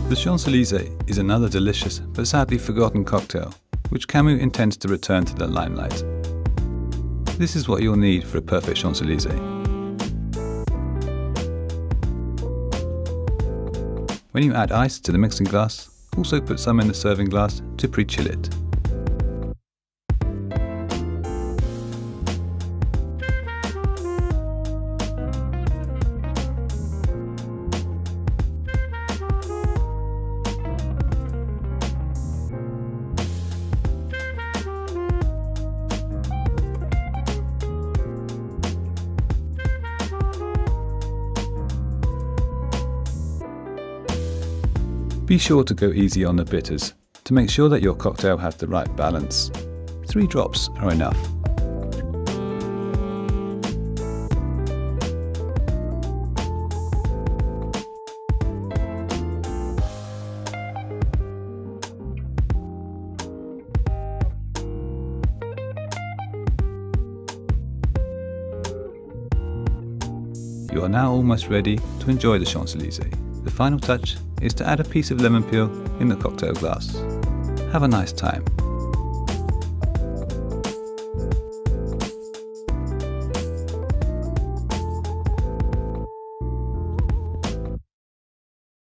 The Champs-Élysées is another delicious but sadly forgotten cocktail, which Camus intends to return to the limelight. This is what you'll need for a perfect Champs-Élysées. When you add ice to the mixing glass, also put some in the serving glass to pre-chill it. Be sure to go easy on the bitters to make sure that your cocktail has the right balance. 3 drops are enough. You are now almost ready to enjoy the Champs-Élysées. The final touch is to add a piece of lemon peel in the cocktail glass. Have a nice time.